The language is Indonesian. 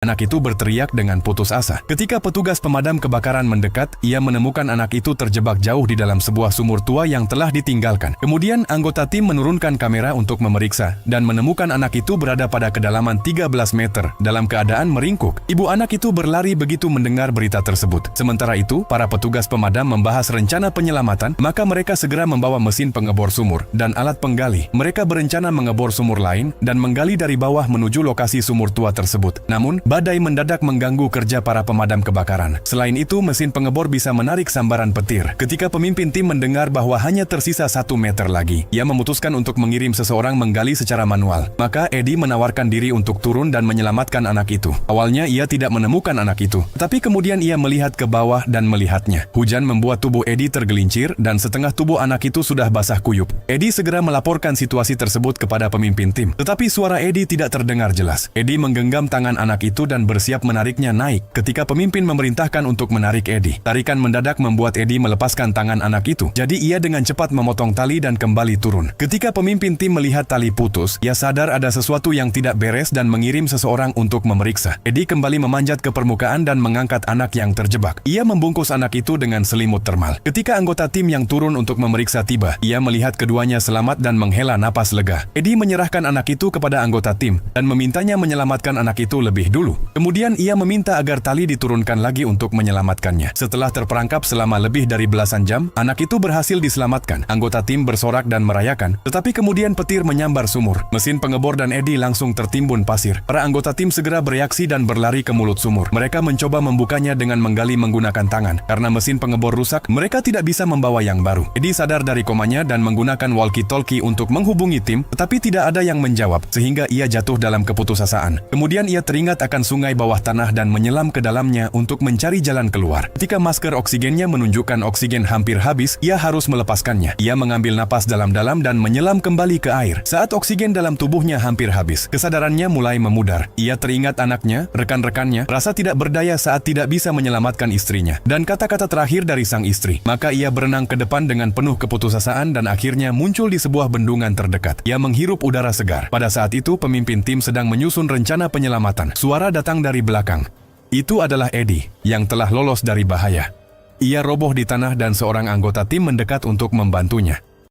Anak itu berteriak dengan putus asa. Ketika petugas pemadam kebakaran mendekat, ia menemukan anak itu terjebak jauh di dalam sebuah sumur tua yang telah ditinggalkan. Kemudian anggota tim menurunkan kamera untuk memeriksa dan menemukan anak itu berada pada kedalaman 13 meter dalam keadaan meringkuk. Ibu anak itu berlari begitu mendengar berita tersebut. Sementara itu, para petugas pemadam membahas rencana penyelamatan, maka mereka segera membawa mesin pengebor sumur dan alat penggali. Mereka berencana mengebor sumur lain dan menggali dari bawah menuju lokasi sumur tua tersebut. Namun, badai mendadak mengganggu kerja para pemadam kebakaran. Selain itu, mesin pengebor bisa menarik sambaran petir. Ketika pemimpin tim mendengar bahwa hanya tersisa 1 meter lagi, ia memutuskan untuk mengirim seseorang menggali secara manual. Maka Eddie menawarkan diri untuk turun dan menyelamatkan anak itu. Awalnya ia tidak menemukan anak itu, tapi kemudian ia melihat ke bawah dan melihatnya. Hujan membuat tubuh Eddie tergelincir dan setengah tubuh anak itu sudah basah kuyup. Eddie segera melaporkan situasi tersebut kepada pemimpin tim, tetapi suara Eddie tidak terdengar jelas. Eddie menggenggam tangan anak itu dan bersiap menariknya naik ketika pemimpin memerintahkan untuk menarik Eddie. Tarikan mendadak membuat Eddie melepaskan tangan anak itu. Jadi ia dengan cepat memotong tali dan kembali turun. Ketika pemimpin tim melihat tali putus, ia sadar ada sesuatu yang tidak beres dan mengirim seseorang untuk memeriksa. Eddie kembali memanjat ke permukaan dan mengangkat anak yang terjebak. Ia membungkus anak itu dengan selimut termal. Ketika anggota tim yang turun untuk memeriksa tiba, ia melihat keduanya selamat dan menghela napas lega. Eddie menyerahkan anak itu kepada anggota tim dan memintanya menyelamatkan anak itu lebih dulu. Kemudian ia meminta agar tali diturunkan lagi untuk menyelamatkannya. Setelah terperangkap selama lebih dari belasan jam, anak itu berhasil diselamatkan. Anggota tim bersorak dan merayakan, tetapi kemudian petir menyambar sumur. Mesin pengebor dan Eddie langsung tertimbun pasir. Para anggota tim segera bereaksi dan berlari ke mulut sumur. Mereka mencoba membukanya dengan menggali menggunakan tangan. Karena mesin pengebor rusak, mereka tidak bisa membawa yang baru. Eddie sadar dari komanya dan menggunakan walkie-talkie untuk menghubungi tim, tetapi tidak ada yang menjawab, sehingga ia jatuh dalam keputusasaan. Kemudian ia teringat akan sungai bawah tanah dan menyelam ke dalamnya untuk mencari jalan keluar. Ketika masker oksigennya menunjukkan oksigen hampir habis, ia harus melepaskannya. Ia mengambil napas dalam-dalam dan menyelam kembali ke air. Saat oksigen dalam tubuhnya hampir habis, kesadarannya mulai memudar. Ia teringat anaknya, rekan-rekannya, rasa tidak berdaya saat tidak bisa menyelamatkan istrinya, dan kata-kata terakhir dari sang istri. Maka ia berenang ke depan dengan penuh keputusasaan dan akhirnya muncul di sebuah bendungan terdekat. Ia menghirup udara segar. Pada saat itu, pemimpin tim sedang menyusun rencana penyelamatan. Suara datang dari belakang. Itu adalah Eddie, yang telah lolos dari bahaya. Ia roboh di tanah dan seorang anggota tim mendekat untuk membantunya.